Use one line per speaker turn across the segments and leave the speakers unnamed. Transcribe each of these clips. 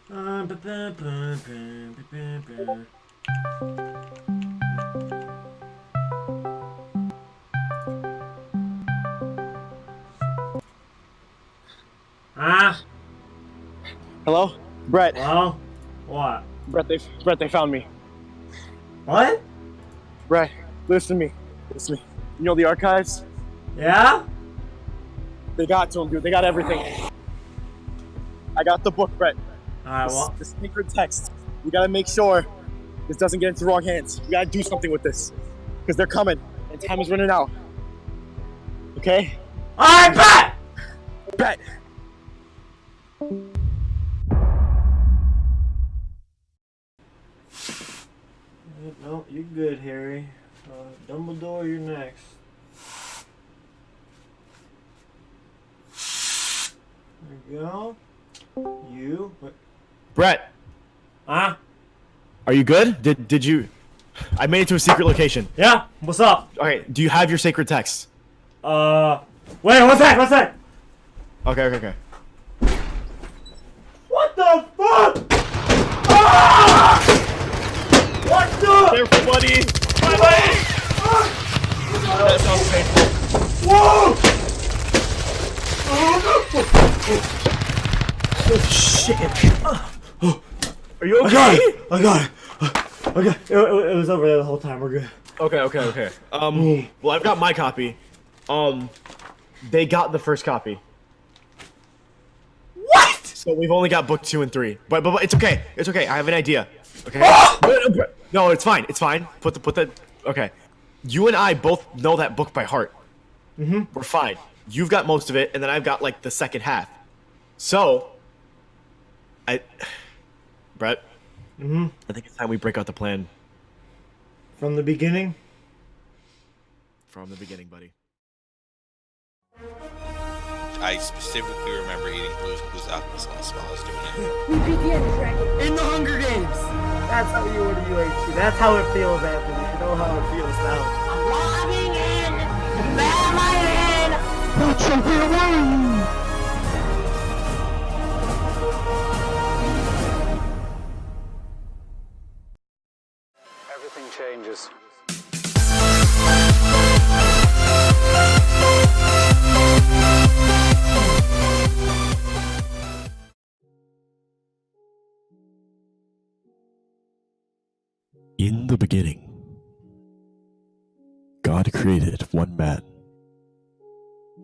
Ba- ba- ba- ba- ba- ba- ba. Ah,
Hello? Brett.
well, what?
Brett, they found me.
What?
Brett, listen to me. Listen to me. You know the archives?
Yeah?
They got to him, dude. They got everything. I got the book, Brett.
Alright, well,
The sacred text. We gotta make sure this doesn't get into the wrong hands. We gotta do something with this. Because they're coming, and time is running out. Okay?
alright, bet!
Brett!
No, you're good, Harry. Dumbledore, you're next. There you go. You. What?
Brett,
Huh?
are you good? Did you? I made it to a secret location.
Yeah? What's up?
Okay, do you have your sacred text?
Wait, what's that? What's that?
Okay.
What the fuck? Ah! What the?
Careful, buddy. That sounds painful.
Whoa!
Oh shit. Are you okay?
I got it. Okay, it was over there the whole time. We're good.
Okay. Well, I've got my copy. They got the first copy.
What?
So we've only got book 2 and 3. But it's okay. It's okay. I have an idea. Okay. No, it's fine. It's fine. Put the. Okay. You and I both know that book by heart.
Mm-hmm.
We're fine. You've got most of it, and then I've got like the second half. So, Brett.
Mm-hmm.
I think it's time we break out the plan
From the beginning?
from the beginning, buddy.
I specifically remember eating Blue's apples on the smallest doing it.
We beat the Ender Dragon.
In the Hunger Games! That's how you were the UHC. That's how it feels, Anthony. You know how it feels now.
I'm logging in. Batman.
That's so away!
Everything changes.
In the beginning, God created one man,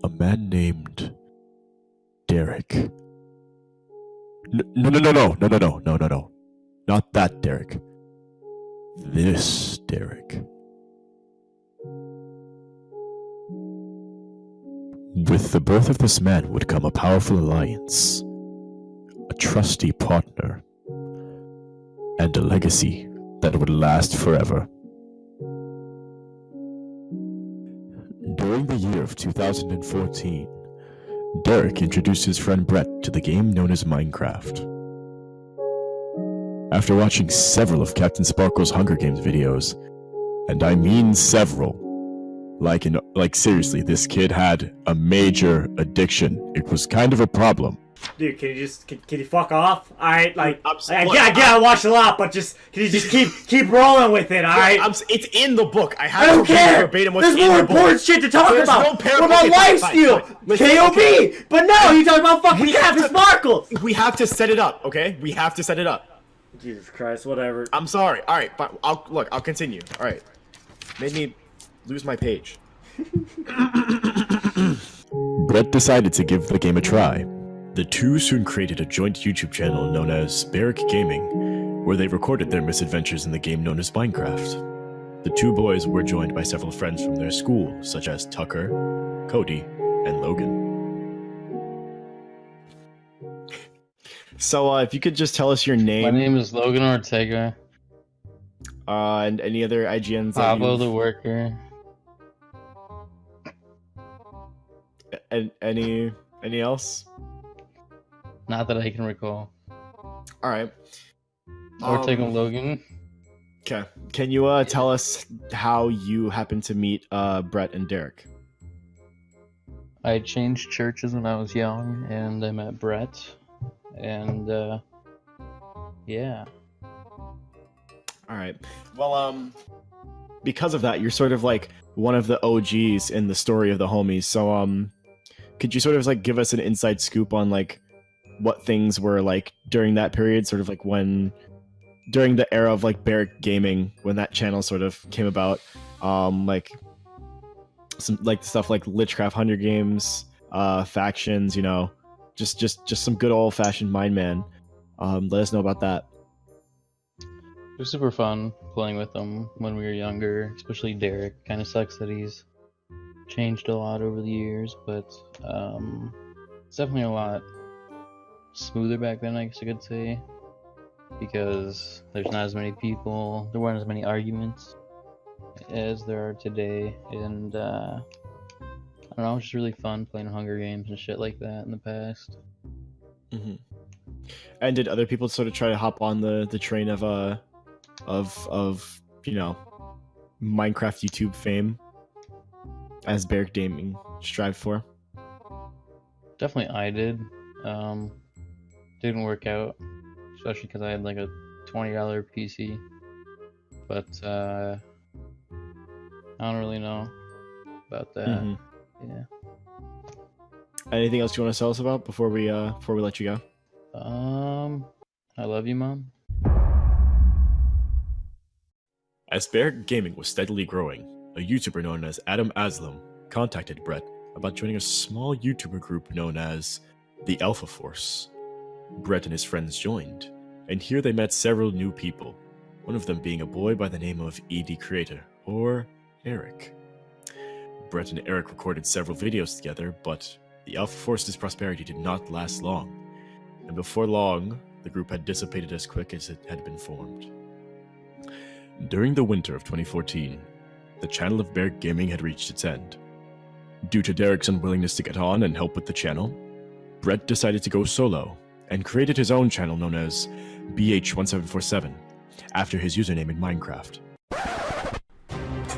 a man named Derek. No, not that Derek. This Derek. With the birth of this man would come a powerful alliance, a trusty partner, and a legacy that would last forever. During the year of 2014, Derek introduced his friend Brett to the game known as Minecraft. After watching several of Captain Sparkle's Hunger Games videos, and I mean several, like seriously, this kid had a major addiction. It was kind of a problem.
Dude, can you fuck off? Alright, like,
Look,
I watched a lot, but can you just keep rolling with it, alright?
It's in the book. I
I
have
don't
to read
care!
verbatim what's
There's
in
more
the book.
important shit to talk
There's
about!
no
What
parable.
about
Okay, fine,
Lifesteal?
fine. Listen,
KOB!
okay.
But no, you're talking about fucking Captain Sparkle!
We have to set it up, okay? We have to set it up.
Jesus Christ, whatever.
I'm sorry. All right, but I'll continue. All right. Made me lose my page.
Brett decided to give the game a try. The two soon created a joint YouTube channel known as Barrack Gaming, where they recorded their misadventures in the game known as Minecraft. The two boys were joined by several friends from their school, such as Tucker, Cody, and Logan.
So, if you could just tell us your
My
name,
name is Logan Ortega.
and any other IGNs that
Pablo the Worker.
and any else?
Not that I can recall.
All right.
Ortega Logan.
Okay. Can you tell us how you happened to meet Brett and Derek?
I changed churches when I was young, and I met Brett. And Yeah.
All right. Well, because of that, you're sort of like one of the OGs in the story of the homies. So, could you sort of like give us an inside scoop on like what things were like during that period, sort of like when during the era of like Barrack Gaming, when that channel sort of came about, like some like stuff like Lichcraft Hunger Games, factions, you know, just some good old fashioned Mind Man. Let us know about that.
It was super fun playing with them when we were younger, especially Derek. Kind of sucks that he's changed a lot over the years, but it's definitely a lot smoother back then, I guess I could say, because there's not as many people, there weren't as many arguments as there are today, and I don't know, it was just really fun playing Hunger Games and shit like that in the past.
Mm-hmm. And did other people sort of try to hop on the train of you know, Minecraft YouTube fame as Barrack Gaming strived for?
Definitely I did. Didn't work out, especially because I had like a $20 PC. But I don't really know about that.
Mm-hmm.
Yeah.
Anything else you want to tell us about before we let you go?
I love you, Mom.
As Barrack Gaming was steadily growing, a YouTuber known as Adam Aslam contacted Brett about joining a small YouTuber group known as the Alpha Force. Brett and his friends joined, and here they met several new people, one of them being a boy by the name of ED Creator, or Eric. Brett and Eric recorded several videos together, but the Alpha Force's prosperity did not last long, and before long, the group had dissipated as quick as it had been formed. During the winter of 2014, the channel of Barrack Gaming had reached its end. Due to Derek's unwillingness to get on and help with the channel, Brett decided to go solo and created his own channel known as BH1747 after his username in Minecraft.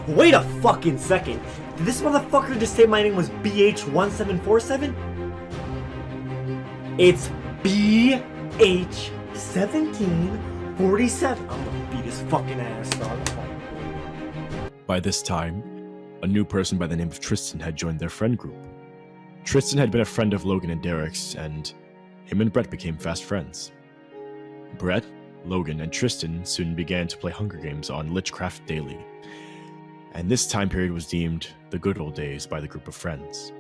Wait a fucking second. Did this motherfucker just say my name was BH1747? It's BH1747. I'm gonna beat his fucking ass, dog.
By this time, a new person by the name of Tristan had joined their friend group. Tristan had been a friend of Logan and Derek's, and him and Brett became fast friends. Brett, Logan, and Tristan soon began to play Hunger Games on Lichcraft daily, and this time period was deemed the good old days by the group of friends.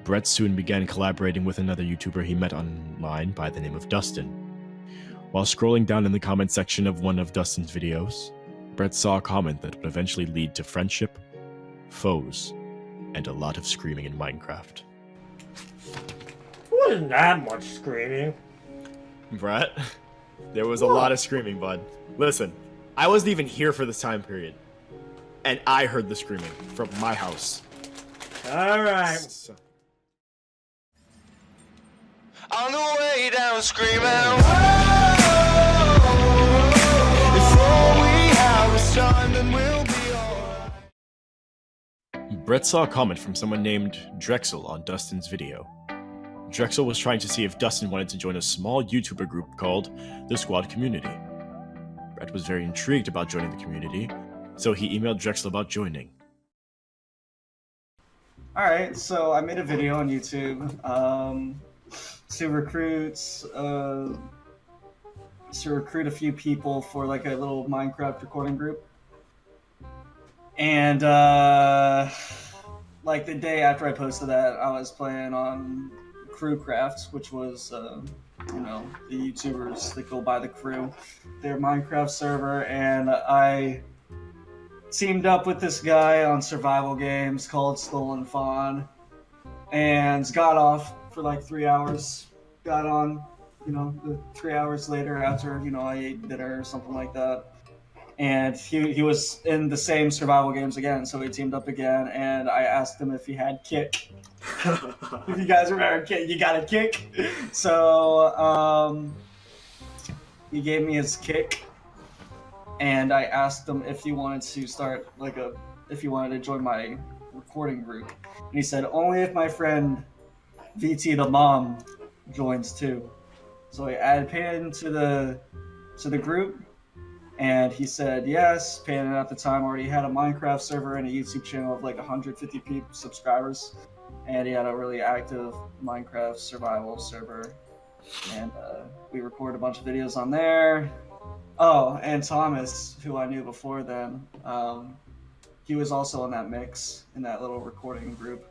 Brett soon began collaborating with another YouTuber he met online by the name of Dustin. While scrolling down in the comment section of one of Dustin's videos, Brett saw a comment that would eventually lead to friendship, foes, and a lot of screaming in Minecraft.
Wasn't that much screaming.
Brett, there was a lot of screaming, bud. Listen, I wasn't even here for this time period, and I heard the screaming from my house.
Alright.
So-
On the way down screaming. Before we have a son, then we'll be alright.
Brett saw a comment from someone named Drexel on Dustin's video. Drexel was trying to see if Dustin wanted to join a small YouTuber group called the Squad Community. Brett was very intrigued about joining the community, so he emailed Drexel about joining.
Alright, so I made a video on YouTube to recruit a few people for like a little Minecraft recording group. And like the day after I posted that, I was playing on Crewcraft, which was you know, the YouTubers that go by the Crew, their Minecraft server, and I teamed up with this guy on survival games called Stolen Fawn, and got off for like 3 hours. Got on, you know, 3 hours later after, you know, I ate dinner or something like that. And he was in the same survival games again, so we teamed up again, and I asked him if he had kick. If you guys remember, you got a kick? So, he gave me his kick, and I asked him if he wanted to start, like, if he wanted to join my recording group. And he said, only if my friend VT the Mom joins too. So I added him to the to the group, and he said yes. Payne at the time already had a Minecraft server and a YouTube channel of like 150 subscribers, and he had a really active Minecraft survival server, and we recorded a bunch of videos on there. Oh, and Thomas, who I knew before then, he was also in that mix, in that little recording group.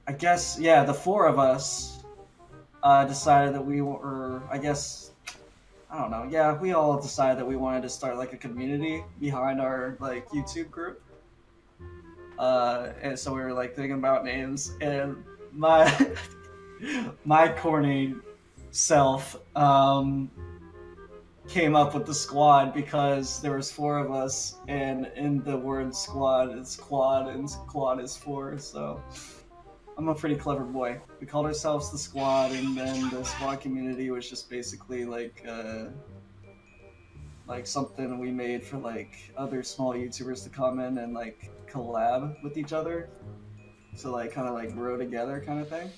I guess, yeah, the four of us decided that we were, I guess, I don't know, yeah, we all decided that we wanted to start like a community behind our like YouTube group. And so we were like thinking about names, and my my corny self came up with the squad because there was four of us, and in the word squad is quad, and quad is four, so I'm a pretty clever boy. We called ourselves the squad, and then the squad community was just basically like something we made for like other small YouTubers to come in and like collab with each other, so like kind of like grow together kind of thing.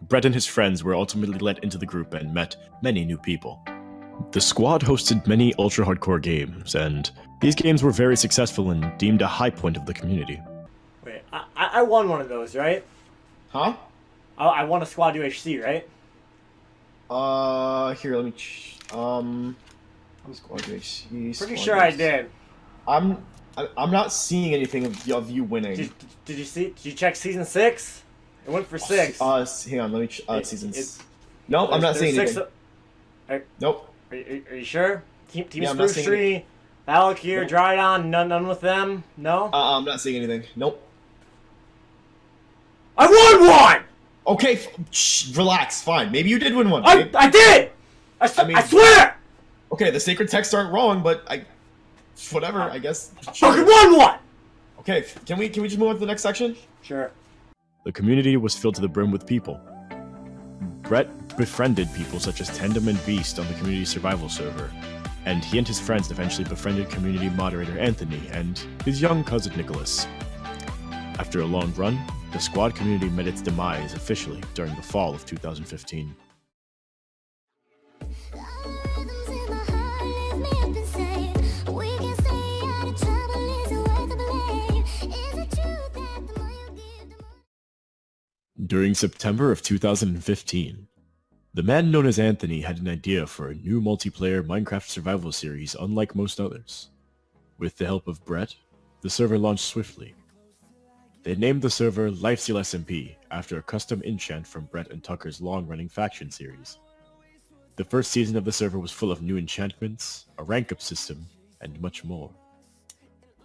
Brett and his friends were ultimately let into the group and met many new people. The squad hosted many ultra-hardcore games, and these games were very successful and deemed a high point of the community.
Wait, I won one of those, right?
Huh?
I won a squad UHC, right?
Here, let me. Squad UHC.
Pretty sure I did.
I'm not seeing anything of you winning.
Did you see? Did you check season 6? It went for 6.
Hang on, let me. Seasons. Nope, I'm not seeing anything. Nope.
Are you sure? Team
Yeah, I'm not
Spruce
seeing
Tree, Valakir, nope. Drydon, none with them? No?
I'm not seeing anything. Nope.
I won one!
Okay, relax, fine. Maybe you did win one.
I did! I swear!
Okay, the sacred texts aren't wrong, but whatever, I guess.
Fucking won one!
Okay, can we just move on to the next section?
Sure.
The community was filled to the brim with people. Brett befriended people such as Tandem and Beast on the community survival server, and he and his friends eventually befriended community moderator Anthony and his young cousin Nicholas. After a long run, the squad community met its demise officially during the fall of 2015. During September of 2015, the man known as Anthony had an idea for a new multiplayer Minecraft survival series unlike most others. With the help of Brett, the server launched swiftly. They named the server Lifesteal SMP after a custom enchant from Brett and Tucker's long-running faction series. The first season of the server was full of new enchantments, a rank-up system, and much more.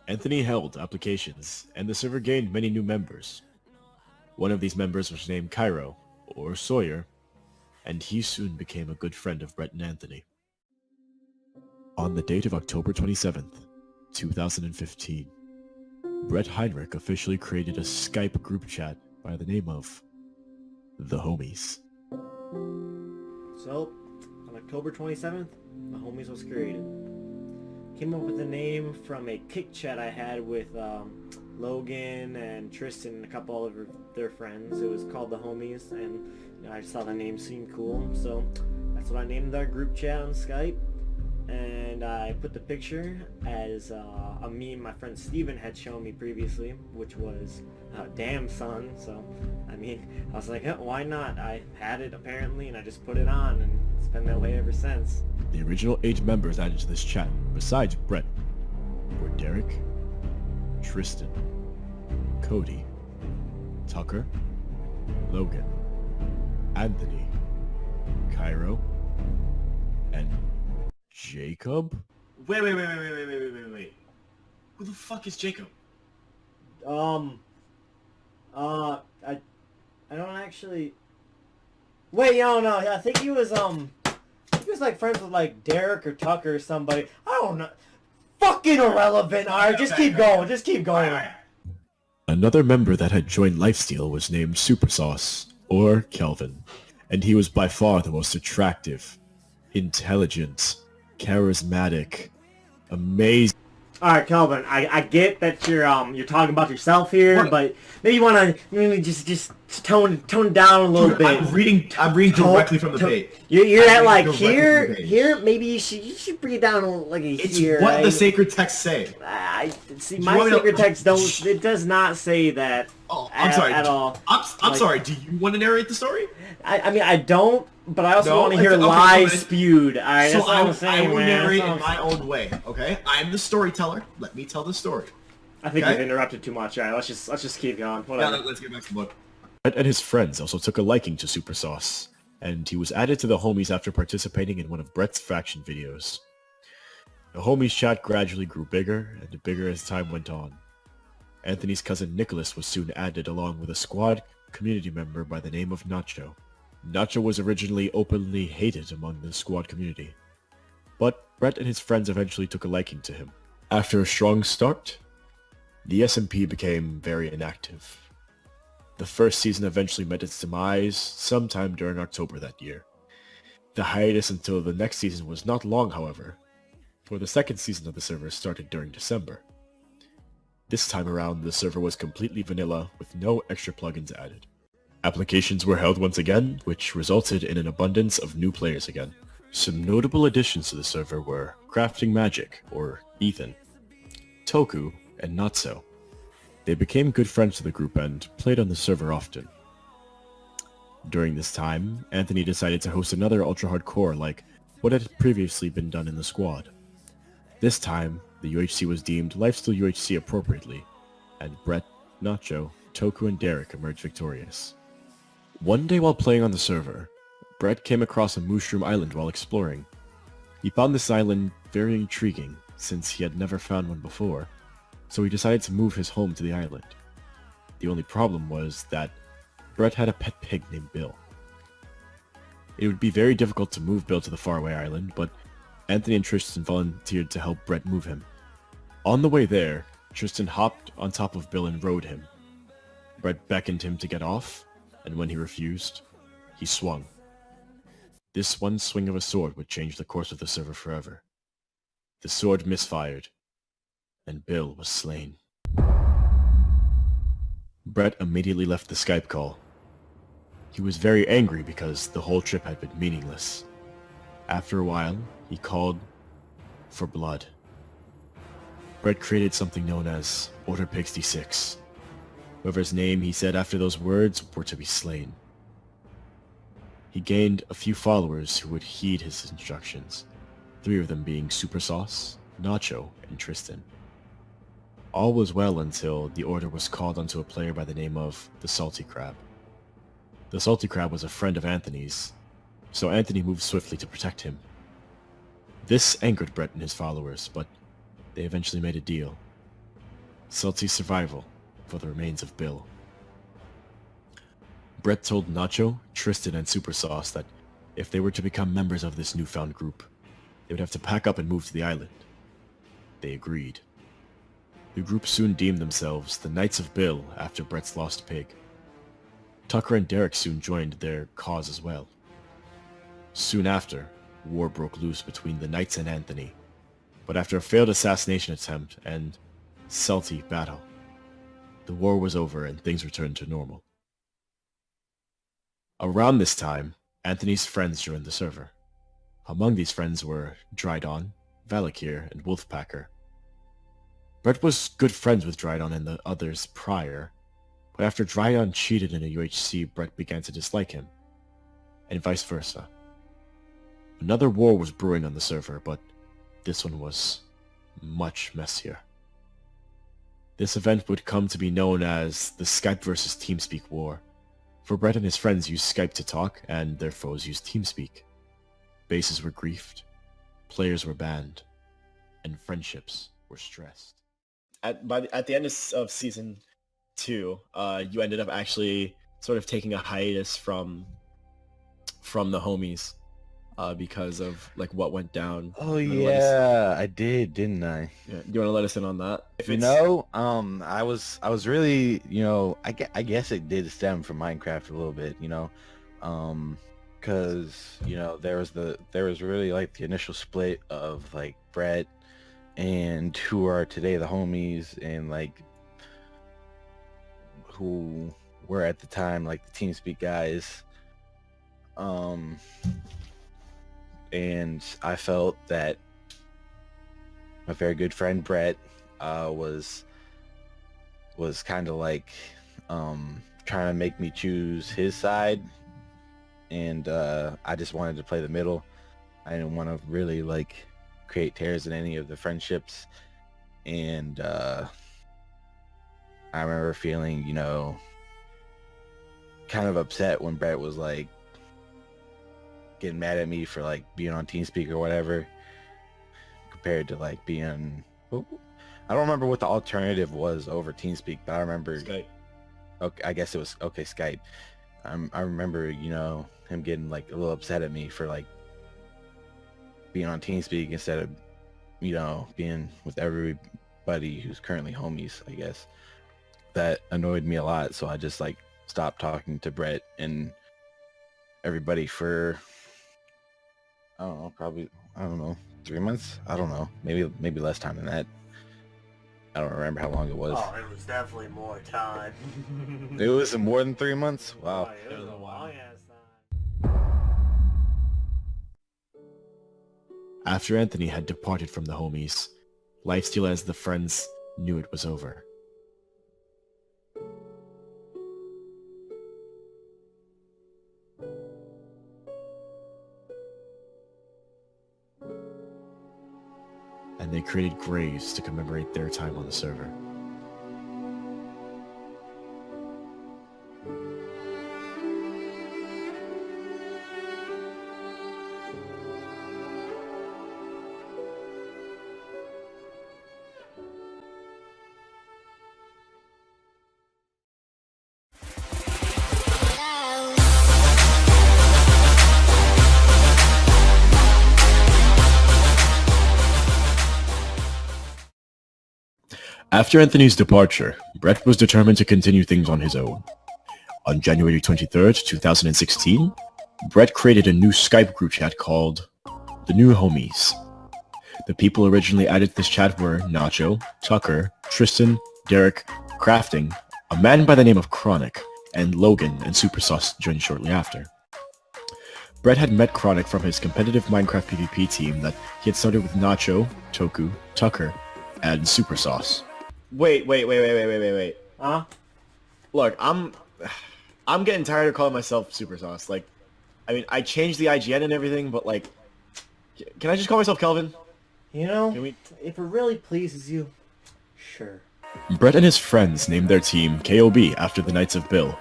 Anthony held applications, and the server gained many new members. One of these members was named Cairo, or Sawyer, and he soon became a good friend of Brett and Anthony. On the date of October 27th, 2015, Brett Heinrich officially created a Skype group chat by the name of The Homies.
So, on October 27th, The Homies was created. Came up with the name from a kick chat I had with Logan and Tristan and a couple of their friends. It was called The Homies, and I just thought the name seemed cool, so that's what I named our group chat on Skype. And I put the picture as a meme my friend Steven had shown me previously, which was damn son. So I mean, I was like, why not? I had it apparently, and I just put it on, and it's been that way ever since.
The original 8 members added to this chat, besides Brett, were Derek, Tristan, Cody, Tucker, Logan, Anthony, Cairo, and Jacob?
Wait. Who the fuck is Jacob?
I don't actually. Wait, no. I think he was like friends with like Derek or Tucker or somebody. I don't know. Fucking irrelevant. Alright, just keep going.
Another member that had joined Lifesteal was named Supersauce, or Kelvin, and he was by far the most attractive, intelligent, charismatic, amazing.
All right, Kelvin. I get that you're talking about yourself here, but maybe you want to just tone it down a little bit.
I'm reading directly from the page.
You're at like here. Maybe you should bring it down like a
It's
here.
what the sacred texts say.
I see. My sacred text it does not say that.
Oh, I'm sorry.
At all.
I'm sorry. Do you want to narrate the story?
I mean, I don't, but I also want to hear lies spewed. All right, that's all I'm saying,
I will
man.
narrate in my own way. Okay, I'm the storyteller. Let me tell the story.
I think you've interrupted too much. All right, let's just keep going. Whatever.
Yeah, let's get back to the book.
Brett and his friends also took a liking to Super Sauce, and he was added to the homies after participating in one of Brett's faction videos. The homies chat gradually grew bigger and bigger as time went on. Anthony's cousin Nicholas was soon added along with a squad community member by the name of Nacho. Nacho was originally openly hated among the squad community, but Brett and his friends eventually took a liking to him. After a strong start, the SMP became very inactive. The first season eventually met its demise sometime during October that year. The hiatus until the next season was not long, however, for the second season of the server started during December. This time around, the server was completely vanilla with no extra plugins added. Applications were held once again, which resulted in an abundance of new players again. Some notable additions to the server were Crafting Magic, or Ethan, Toku, and Natso. They became good friends to the group and played on the server often. During this time, Anthony decided to host another ultra hardcore like what had previously been done in the squad. This time, the UHC was deemed Lifesteal UHC appropriately, and Brett, Nacho, Toku, and Derek emerged victorious. One day while playing on the server, Brett came across a mushroom island while exploring. He found this island very intriguing since he had never found one before, so he decided to move his home to the island. The only problem was that Brett had a pet pig named Bill. It would be very difficult to move Bill to the faraway island, but Anthony and Tristan volunteered to help Brett move him. On the way there, Tristan hopped on top of Bill and rode him. Brett beckoned him to get off, and when he refused, he swung. This one swing of a sword would change the course of the server forever. The sword misfired, and Bill was slain. Brett immediately left the Skype call. He was very angry because the whole trip had been meaningless. After a while, he called for blood. Brett created something known as Order 66. Whoever's name he said after those words were to be slain. He gained a few followers who would heed his instructions, 3 of them being Super Sauce, Nacho, and Tristan. All was well until the order was called onto a player by the name of the Salty Crab. The Salty Crab was a friend of Anthony's, so Anthony moved swiftly to protect him. This angered Brett and his followers, but they eventually made a deal. Salty's survival for the remains of Bill. Brett told Nacho, Tristan, and Super Sauce that if they were to become members of this newfound group, they would have to pack up and move to the island. They agreed. The group soon deemed themselves the Knights of Bill after Brett's lost pig. Tucker and Derek soon joined their cause as well. Soon after, war broke loose between the Knights and Anthony, but after a failed assassination attempt and salty battle, the war was over and things returned to normal. Around this time, Anthony's friends joined the server. Among these friends were Drydon, Valakir, and Wolfpacker. Brett was good friends with Drydon and the others prior, but after Drydon cheated in a UHC, Brett began to dislike him, and vice versa. Another war was brewing on the server, but this one was much messier. This event would come to be known as the Skype versus TeamSpeak War, for Brett and his friends used Skype to talk, and their foes used TeamSpeak. Bases were griefed, players were banned, and friendships were stressed. At the end of season 2, you ended up actually sort of taking a hiatus from the homies because of like what went down.
Oh yeah, I did, didn't I?
Yeah. Do you want to let us in on that?
I was really, I guess it did stem from Minecraft a little bit, because there was really like the initial split of like Brett and who are today the homies, and like who were at the time like the TeamSpeak guys. And I felt that my very good friend Brett was kind of like trying to make me choose his side, and I just wanted to play the middle. I didn't want to really like create tears in any of the friendships, and I remember feeling, you know, kind of upset when Brett was like getting mad at me for like being on TeamSpeak or whatever, compared to like being, I don't remember what the alternative was over TeamSpeak, but I remember
Skype.
Okay, I guess it was Skype. I remember, you know, him getting like a little upset at me for like being on TeamSpeak instead of, you know, being with everybody who's currently homies, I guess. That annoyed me a lot, so I just like stopped talking to Brett and everybody for, I don't know, probably, I don't know, 3 months? I don't know, maybe less time than that. I don't remember how long it was.
Oh, it was definitely more time.
It was more than 3 months? Wow.
Oh, it was a long ass time.
After Anthony had departed from the homies, Lifesteal as the friends knew it was over. And they created graves to commemorate their time on the server. After Anthony's departure, Brett was determined to continue things on his own. On January 23rd, 2016, Brett created a new Skype group chat called The New Homies. The people originally added to this chat were Nacho, Tucker, Tristan, Derek, Crafting, a man by the name of Chronic, and Logan and Supersauce joined shortly after. Brett had met Chronic from his competitive Minecraft PvP team that he had started with Nacho, Toku, Tucker, and Supersauce. Wait.
Huh?
Look, I'm getting tired of calling myself Supersauce. Like, I mean, I changed the IGN and everything, but like, can I just call myself Kelvin?
You know,
Can we...
if it really pleases you, sure.
Brett and his friends named their team KOB after the Knights of Bill,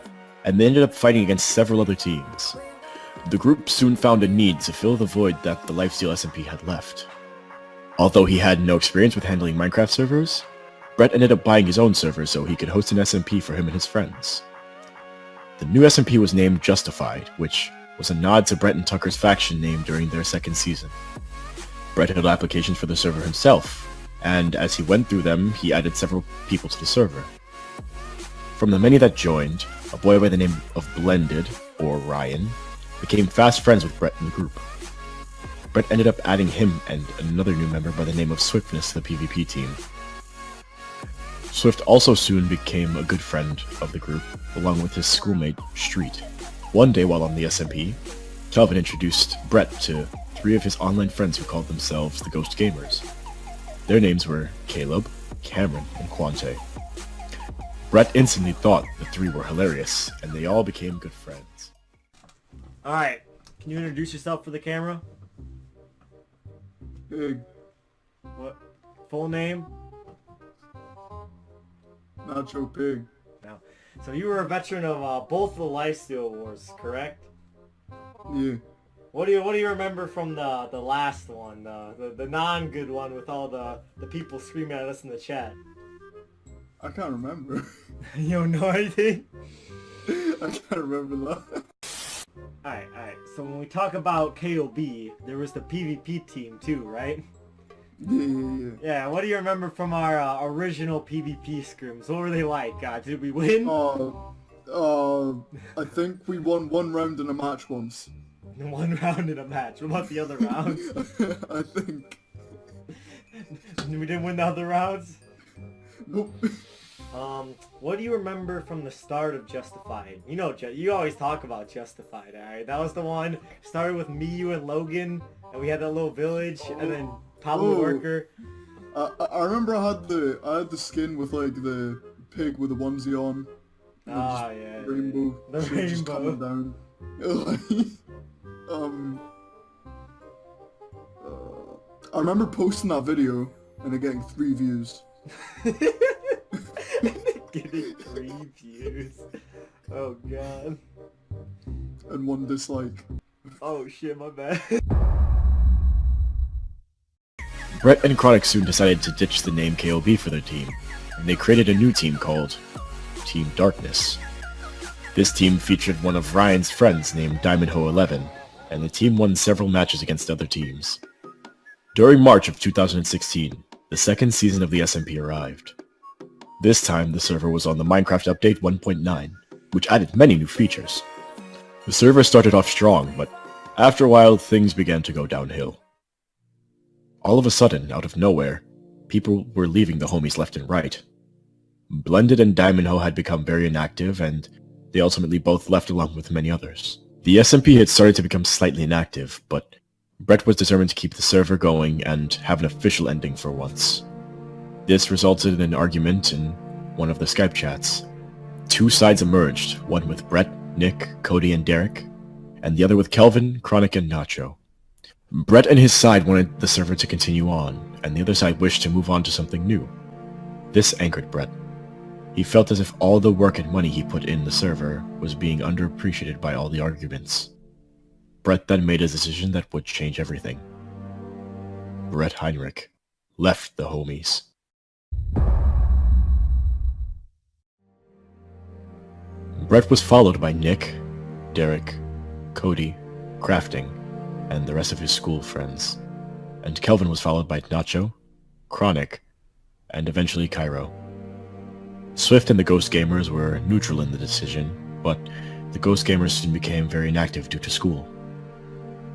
and they ended up fighting against several other teams. The group soon found a need to fill the void that the Lifesteal SMP had left. Although he had no experience with handling Minecraft servers, Brett ended up buying his own server so he could host an SMP for him and his friends. The new SMP was named Justified, which was a nod to Brett and Tucker's faction name during their second season. Brett had applications for the server himself, and as he went through them, he added several people to the server. From the many that joined, a boy by the name of Blended, or Ryan, became fast friends with Brett in the group. Brett ended up adding him and another new member by the name of Swiftness to the PvP team. Swift also soon became a good friend of the group, along with his schoolmate, Street. One day while on the SMP, Kelvin introduced Brett to 3 of his online friends who called themselves the Ghost Gamers. Their names were Caleb, Cameron, and Quante. Brett instantly thought the 3 were hilarious, and they all became good friends.
Alright, can you introduce yourself for the camera?
Big.
What? Full name?
Nacho Pig.
No. So you were a veteran of both the Lifesteal Wars, correct?
Yeah.
What do you remember from the last one, the non-good one with all the people screaming at us in the chat?
I can't remember.
You don't know anything?
I can't remember that.
Alright. So when we talk about KOB, there was the PvP team too, right?
Yeah.
Yeah, what do you remember from our original PvP scrims? What were they like? Did we win?
I think we won 1 round in a match once.
1 round in a match. What about the other rounds?
I think.
We didn't win the other rounds?
Nope.
What do you remember from the start of Justified? You know, you always talk about Justified, alright? That was the one, started with me, you, and Logan, and we had that little village, and then Pablo the Worker.
I remember I had the skin with like the pig with the onesie on.
Ah, yeah.
Rainbow.
The
shit just
rainbow.
coming down. I remember posting that video and it getting 3 views.
Getting 3 views. Oh god.
And 1 dislike.
Oh shit, my bad.
Brett and Chronic soon decided to ditch the name KOB for their team, and they created a new team called Team Darkness. This team featured one of Ryan's friends named Diamondho11, and the team won several matches against other teams. During March of 2016, the second season of the SMP arrived. This time, the server was on the Minecraft Update 1.9, which added many new features. The server started off strong, but after a while, things began to go downhill. All of a sudden, out of nowhere, people were leaving the homies left and right. Blended and Diamondho had become very inactive, and they ultimately both left along with many others. The SMP had started to become slightly inactive, but Brett was determined to keep the server going and have an official ending for once. This resulted in an argument in one of the Skype chats. 2 sides emerged, one with Brett, Nick, Cody, and Derek, and the other with Kelvin, Chronic, and Nacho. Brett and his side wanted the server to continue on, and the other side wished to move on to something new. This angered Brett. He felt as if all the work and money he put in the server was being underappreciated by all the arguments. Brett then made a decision that would change everything. Brett Heinrich left the homies. Brett was followed by Nick, Derek, Cody, Crafting, and the rest of his school friends. And Kelvin was followed by Nacho, Chronic, and eventually Cairo. Swift and the Ghost Gamers were neutral in the decision, but the Ghost Gamers soon became very inactive due to school.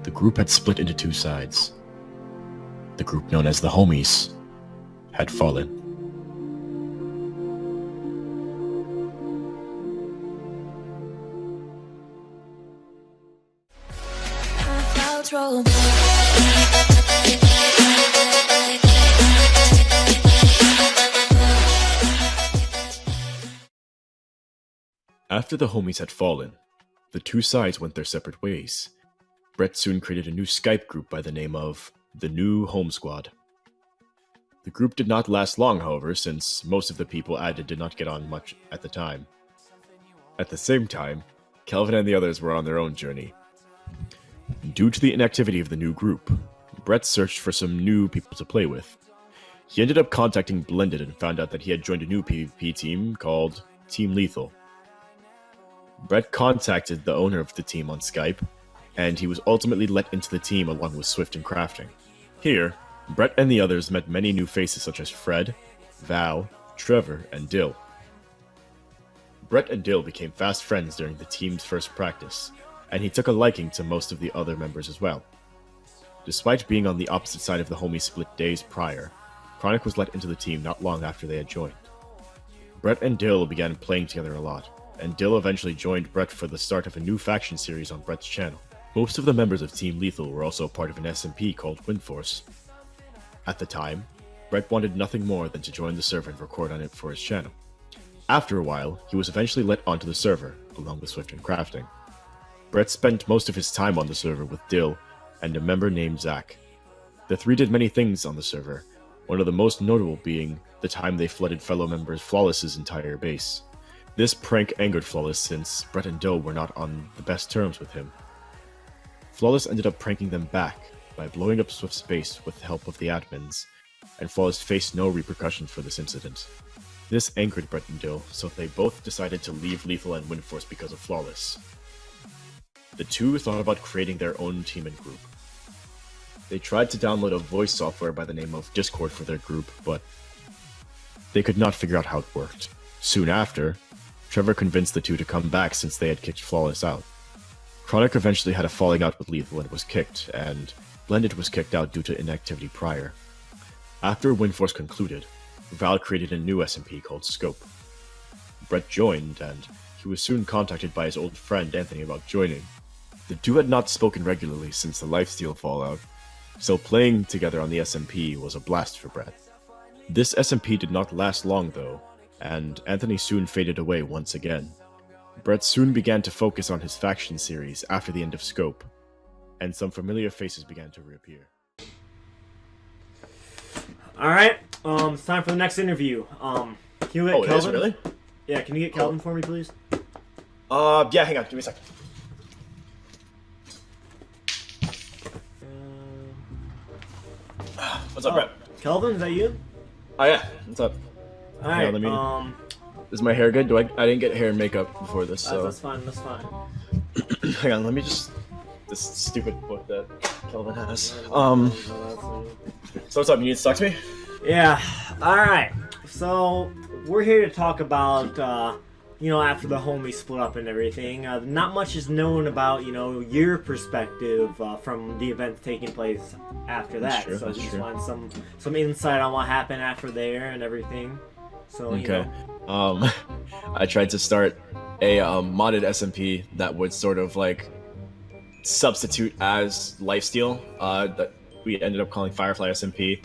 The group had split into 2 sides. The group known as the Homies had fallen. After the Homies had fallen, the 2 sides went their separate ways. Brett soon created a new Skype group by the name of the New Home Squad. The group did not last long, however, since most of the people added did not get on much at the time. At the same time, Kelvin and the others were on their own journey. Due to the inactivity of the new group, Brett searched for some new people to play with. He ended up contacting Blended and found out that he had joined a new PvP team called Team Lethal. Brett contacted the owner of the team on Skype, and he was ultimately let into the team along with Swift and Crafting. Here, Brett and the others met many new faces such as Fred, Val, Trevor, and Dill. Brett and Dill became fast friends during the team's first practice, and he took a liking to most of the other members as well. Despite being on the opposite side of the Homies split days prior, Chronic was let into the team not long after they had joined. Brett and Dill began playing together a lot, and Dill eventually joined Brett for the start of a new faction series on Brett's channel. Most of the members of Team Lethal were also part of an SMP called Windforce. At the time, Brett wanted nothing more than to join the server and record on it for his channel. After a while, he was eventually let onto the server, along with Swift and Crafting. Brett spent most of his time on the server with Dill and a member named Zach. The 3 did many things on the server, one of the most notable being the time they flooded fellow members Flawless's entire base. This prank angered Flawless since Brett and Dill were not on the best terms with him. Flawless ended up pranking them back by blowing up Swift's base with the help of the admins, and Flawless faced no repercussions for this incident. This angered Brett and Dill, so they both decided to leave Lethal and Windforce because of Flawless. The 2 thought about creating their own team and group. They tried to download a voice software by the name of Discord for their group, but they could not figure out how it worked. Soon after, Trevor convinced the 2 to come back since they had kicked Flawless out. Chronic eventually had a falling out with Lethal and was kicked, and Blended was kicked out due to inactivity prior. After Windforce concluded, Val created a new SMP called Scope. Brett joined, and he was soon contacted by his old friend Anthony about joining. The two had not spoken regularly since the Lifesteal fallout, so playing together on the SMP was a blast for Brett. This SMP did not last long though, and Anthony soon faded away once again. Brett soon began to focus on his faction series after the end of Scope, and some familiar faces began to reappear.
Alright, it's time for the next interview. Can you get
Oh, it is,
Kelvin?
really?
Yeah, can you get Kelvin for me, please?
Yeah, hang on, give me a second. What's up, Brett?
Kelvin, is that you?
Oh yeah, what's up?
Alright,
let me- Is my hair good? I didn't get hair and makeup before this, so...
that's fine, that's fine.
Hang on, let me just... This stupid book that Kelvin has. So what's up, you need to talk to me?
Yeah, alright. So, we're here to talk about, after the homies split up and everything. Not much is known about, your perspective from the events taking place after that.
That's true,
so
that's
just
true.
want some insight on what happened after there and everything. So,
Okay. I tried to start a modded SMP that would sort of like substitute as Lifesteal that we ended up calling Firefly SMP.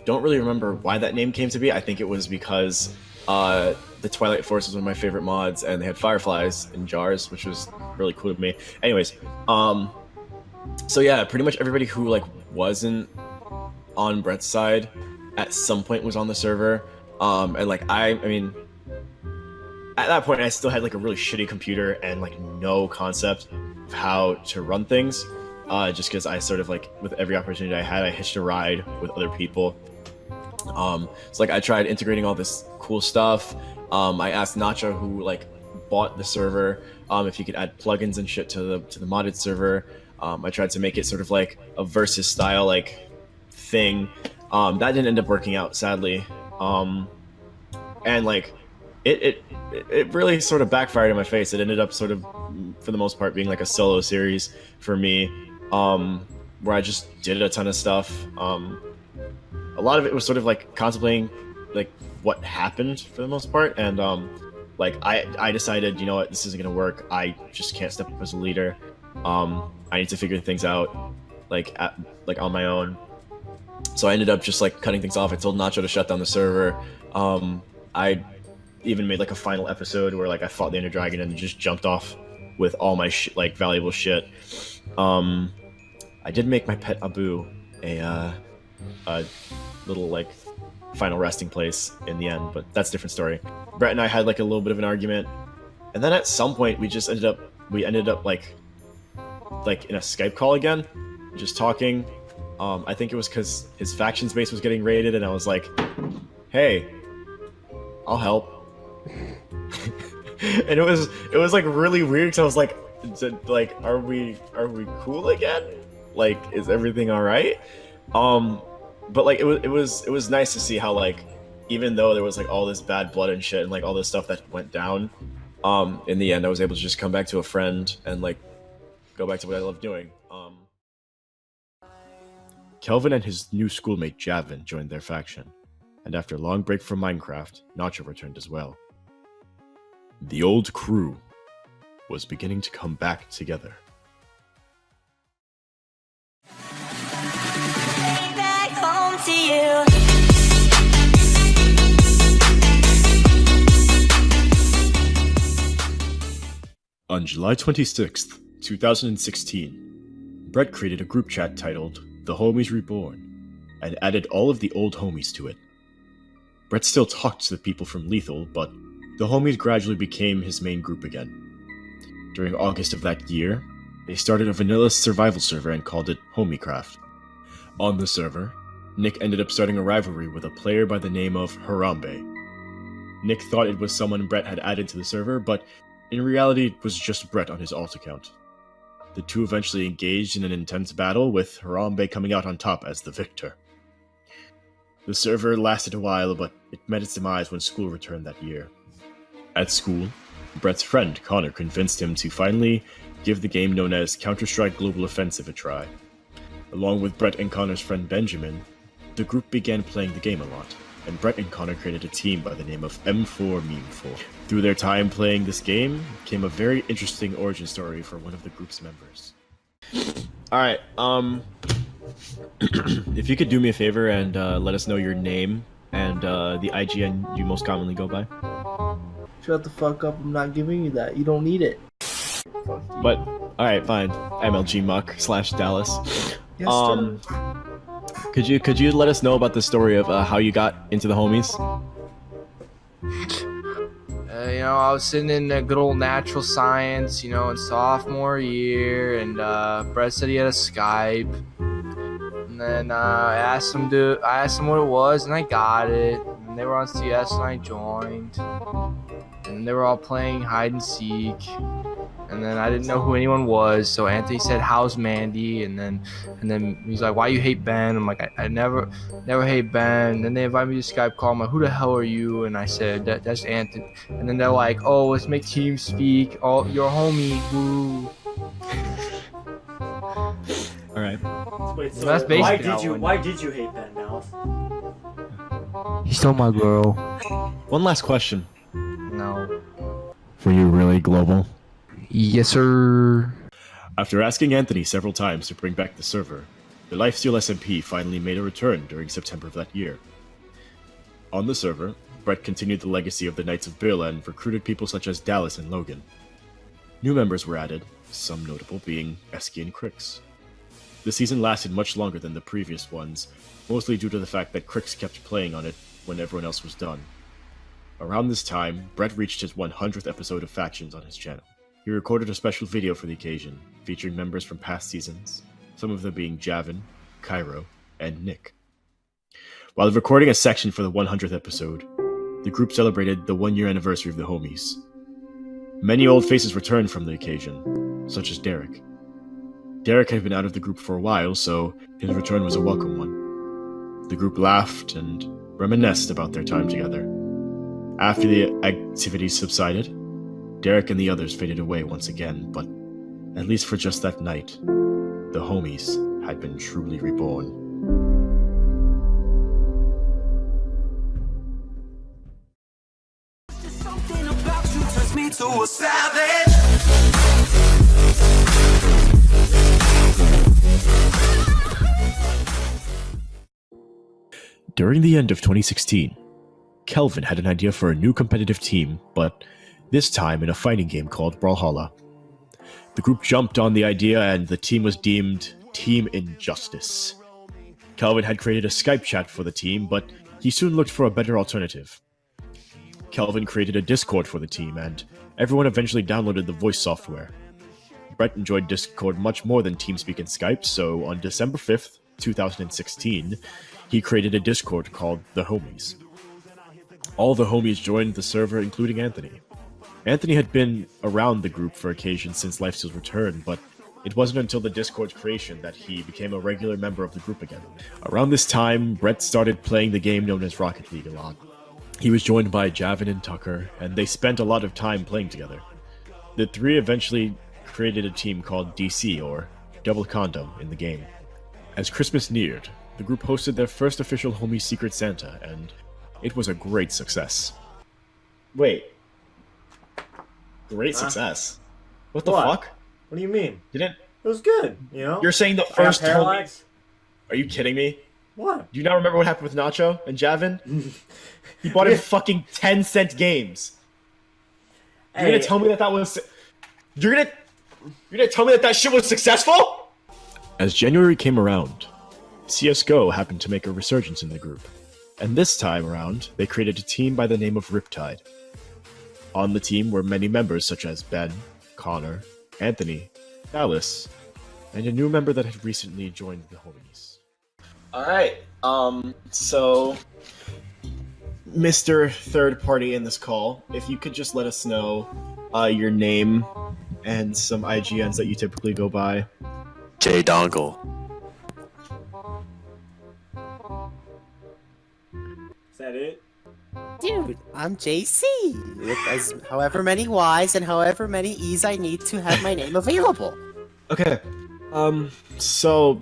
Don't really remember why that name came to be. I think it was because the Twilight Force was one of my favorite mods, and they had fireflies in jars, which was really cool to me. Anyways, so yeah, pretty much everybody who like wasn't on Brett's side at some point was on the server. And like I mean, at that point I still had like a really shitty computer and like no concept of how to run things. Just because I sort of like with every opportunity I had, I hitched a ride with other people. So like I tried integrating all this cool stuff. I asked Nacho, who like bought the server, if he could add plugins and shit to the modded server. I tried to make it sort of like a versus style like thing. That didn't end up working out, sadly. And like it really sort of backfired in my face. It ended up sort of, for the most part, being like a solo series for me, where I just did a ton of stuff. A lot of it was sort of like contemplating like what happened for the most part, and like I decided, you know what, this isn't gonna work. I just can't step up as a leader. I need to figure things out like on my own. So I ended up just like cutting things off. I told Nacho to shut down the server. I even made like a final episode where like I fought the Ender Dragon and just jumped off with all my like valuable shit. I did make my pet Abu a little like final resting place in the end, but that's a different story. Brett and I had like a little bit of an argument, and then at some point we ended up like in a Skype call again, just talking. I think it was because his faction space was getting raided, and I was like, "Hey, I'll help." And it was like really weird because I was like, are we cool again? Like, is everything all right? But like it was nice to see how like even though there was like all this bad blood and shit and like all this stuff that went down, in the end I was able to just come back to a friend and like go back to what I love doing.
Kelvin and his new schoolmate Javin joined their faction, and after a long break from Minecraft, Nacho returned as well. The old crew was beginning to come back together.
Back home to you.
On July 26th, 2016, Brett created a group chat titled The Homies Reborn and added all of the old homies to it. Brett still talked to the people from Lethal, but the homies gradually became his main group again. During August of that year, they started a vanilla survival server and called it Homiecraft. On the server, Nick ended up starting a rivalry with a player by the name of Harambe. Nick thought it was someone Brett had added to the server, but in reality it was just Brett on his alt account. The two eventually engaged in an intense battle, with Harambe coming out on top as the victor. The server lasted a while, but it met its demise when school returned that year. At school, Brett's friend Connor convinced him to finally give the game known as Counter-Strike Global Offensive a try. Along with Brett and Connor's friend Benjamin, The group began playing the game a lot, and Brett and Connor created a team by the name of M4 Meme4. Through their time playing this game came a very interesting origin story for one of the group's members. Alright, if you could do me a favor and let us know your name and the IGN you most commonly go by.
Shut the fuck up, I'm not giving you that. You don't need it.
But, alright, fine. MLG Muck / Dallas.
Yes, sir.
Could you let us know about the story of how you got into the homies?
I was sitting in good old natural science, in sophomore year, and Brett said he had a Skype. And then I asked him what it was, and I got it. And they were on CS, and I joined. And they were all playing hide and seek. And then I didn't know who anyone was, so Anthony said, "How's Mandy?" And then he's like, "Why you hate Ben?" I'm like, I never hate Ben. And then they invited me to Skype call. I'm like, "Who the hell are you?" And I said, "That's Anthony." And then they're like, "Oh, let's make team speak. Oh, your homie." Woo.
All right.
Wait, so
that's basically
why did you hate Ben, Dallas?
He stole my girl.
One last question.
No.
Were you really global?
Yes, sir.
After asking Anthony several times to bring back the server, the Lifesteal SMP finally made a return during September of that year. On the server, Brett continued the legacy of the Knights of Birla and recruited people such as Dallas and Logan. New members were added, some notable being Eski and Crix. The season lasted much longer than the previous ones, mostly due to the fact that Crix kept playing on it when everyone else was done. Around this time, Brett reached his 100th episode of Factions on his channel. He recorded a special video for the occasion, featuring members from past seasons, some of them being Javin, Cairo, and Nick. While recording a section for the 100th episode, the group celebrated the 1-year anniversary of the homies. Many old faces returned from the occasion, such as Derek. Derek had been out of the group for a while, so his return was a welcome one. The group laughed and reminisced about their time together. After the activities subsided, Derek and the others faded away once again, but at least for just that night, the homies had been truly reborn.
Something about you turns me to a savage.
During the end of 2016, Kelvin had an idea for a new competitive team, but this time in a fighting game called Brawlhalla. The group jumped on the idea and the team was deemed Team Injustice. Kelvin had created a Skype chat for the team, but he soon looked for a better alternative. Kelvin created a Discord for the team, and everyone eventually downloaded the voice software. Brett enjoyed Discord much more than TeamSpeak and Skype, so on December 5th, 2016, he created a Discord called The Homies. All the homies joined the server, including Anthony. Anthony had been around the group for occasions since Lifesteal's return, but it wasn't until the Discord creation that he became a regular member of the group again. Around this time, Brett started playing the game known as Rocket League a lot. He was joined by Javin and Tucker, and they spent a lot of time playing together. The three eventually created a team called DC, or Double Condom, in the game. As Christmas neared, the group hosted their first official Homie Secret Santa, and it was a great success. Wait. Great success? What the fuck?
What do you mean?
Didn't...
It was good,
You're saying the first
Parallax?
Are you kidding me?
What?
Do you not remember what happened with Nacho and Javin? He bought him fucking 10-cent games. You're gonna tell me that was... You're gonna tell me that shit was successful? As January came around, CSGO happened to make a resurgence in the group. And this time around, they created a team by the name of Riptide. On the team were many members such as Ben, Connor, Anthony, Dallas, and a new member that had recently joined the homies. Alright, so... Mr. Third Party in this call, if you could just let us know your name and some IGNs that you typically go by.
J Dongle.
Is that it?
Dude, I'm JC, with however many Ys and however many Es I need to have my name available.
Okay, so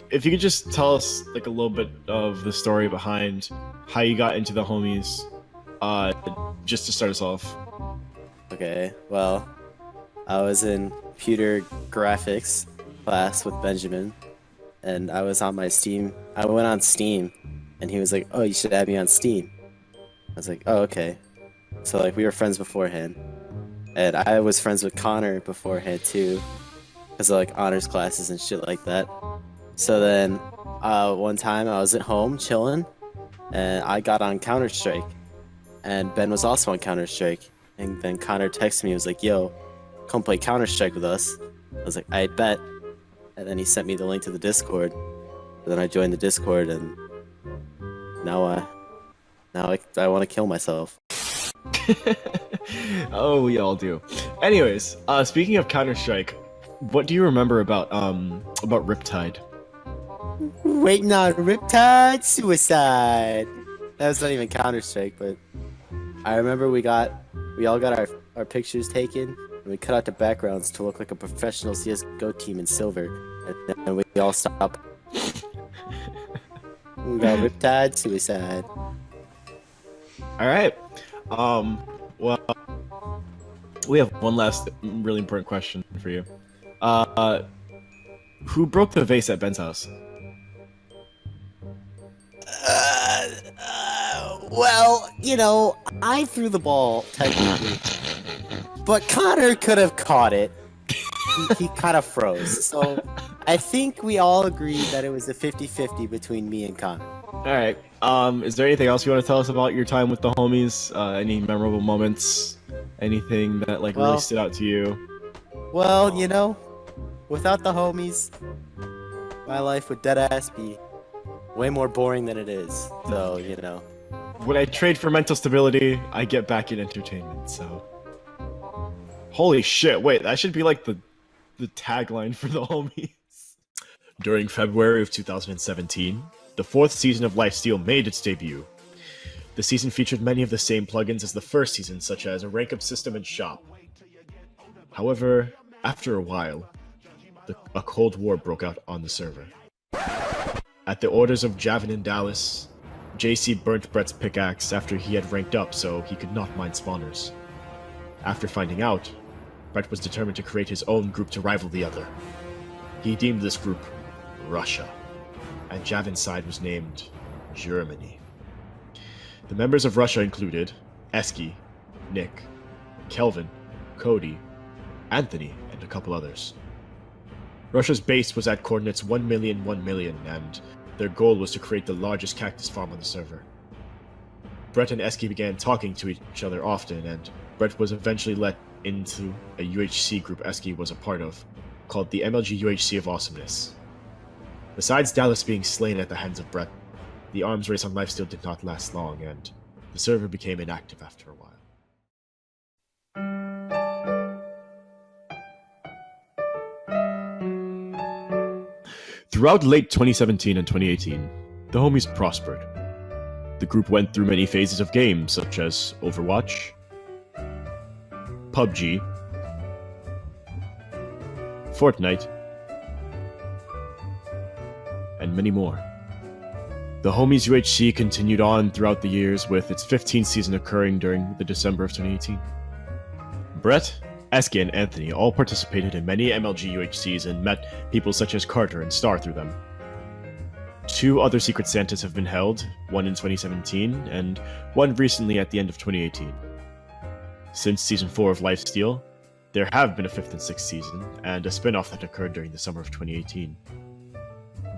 if you could just tell us like a little bit of the story behind how you got into the homies, just to start us off.
Okay, well, I was in computer graphics class with Benjamin, and I was on my Steam. I went on Steam, and he was like, "Oh, you should add me on Steam." I was like, "Oh, okay." So like we were friends beforehand, and I was friends with Connor beforehand too, because of like honors classes and shit like that. So then, one time I was at home chilling, and I got on Counter-Strike, and Ben was also on Counter-Strike, and then Connor texted me. He was like, "Yo, come play Counter-Strike with us." I was like, "I bet," and then he sent me the link to the Discord. And then I joined the Discord, and now I want to kill myself.
Oh, we all do. Anyways, speaking of Counter-Strike, what do you remember about Riptide?
Waiting on Riptide Suicide. That was not even Counter-Strike, but I remember we all got our pictures taken, and we cut out the backgrounds to look like a professional CSGO team in silver, and then we all stopped. We got Riptide Suicide.
All right. Well, we have one last really important question for you. Who broke the vase at Ben's house?
Well, I threw the ball, technically. But Connor could have caught it. He kind of froze. So I think we all agreed that it was a 50-50 between me and Connor.
Alright, is there anything else you want to tell us about your time with the homies? Any memorable moments? Anything that, really stood out to you?
Well, without the homies, my life would deadass be way more boring than it is. So,
When I trade for mental stability, I get back in entertainment, so... Holy shit, wait, that should be the tagline for the homies. During February of 2017, the 4th season of Lifesteal made its debut. The season featured many of the same plugins as the first season, such as a rank-up system and shop. However, after a while, a cold war broke out on the server. At the orders of Javin and Dallas, JC burnt Brett's pickaxe after he had ranked up so he could not mine spawners. After finding out, Brett was determined to create his own group to rival the other. He deemed this group Russia, and Javin's side was named Germany. The members of Russia included Eski, Nick, Kelvin, Cody, Anthony, and a couple others. Russia's base was at coordinates 1,000,000,000,000, and their goal was to create the largest cactus farm on the server. Brett and Eski began talking to each other often, and Brett was eventually let into a UHC group Eski was a part of, called the MLG UHC of Awesomeness. Besides Dallas being slain at the hands of Brett, the arms race on Lifesteal did not last long, and the server became inactive after a while. Throughout late 2017 and 2018, the homies prospered. The group went through many phases of games such as Overwatch, PUBG, Fortnite, and many more. The homies UHC continued on throughout the years, with its 15th season occurring during the December of 2018. Brett, Eski, and Anthony all participated in many MLG UHCs and met people such as Carter and Star through them. 2 other Secret Santas have been held, one in 2017 and one recently at the end of 2018. Since Season 4 of Lifesteal, there have been a 5th and 6th season, and a spin-off that occurred during the summer of 2018.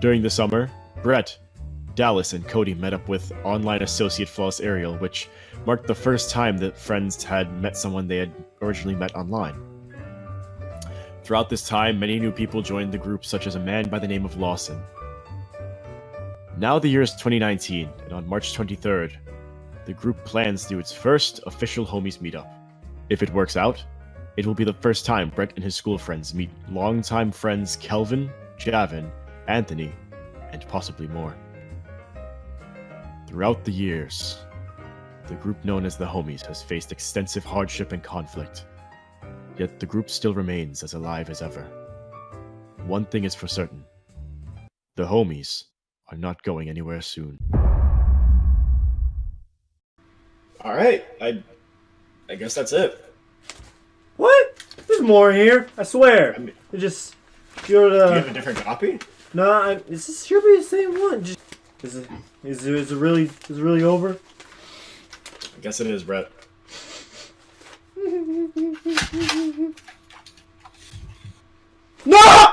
During the summer, Brett, Dallas, and Cody met up with online associate Flawless Ariel, which marked the first time that friends had met someone they had originally met online. Throughout this time, many new people joined the group, such as a man by the name of Lawson. Now the year is 2019, and on March 23rd, the group plans to do its first official homies meetup. If it works out, it will be the first time Brett and his school friends meet longtime friends Kelvin, Javin, Anthony, and possibly more. Throughout the years, the group known as the Homies has faced extensive hardship and conflict, yet the group still remains as alive as ever. One thing is for certain:
The homies are not going anywhere soon.
All right, I guess that's it.
What? There's more here. I swear. It just you're
Do you have a different copy?
No, this should be the same one. Just is it really over?
I guess it is, Brett.
No!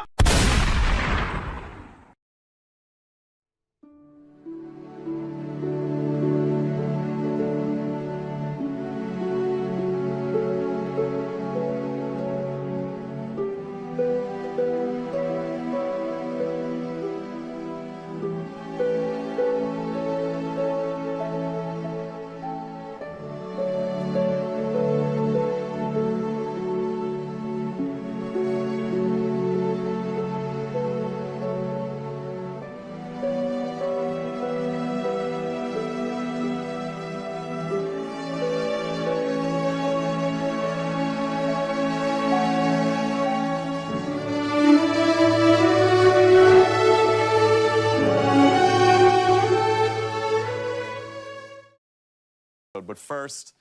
But first,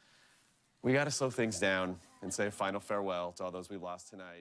we got to slow things down and say a final farewell to all those we lost tonight.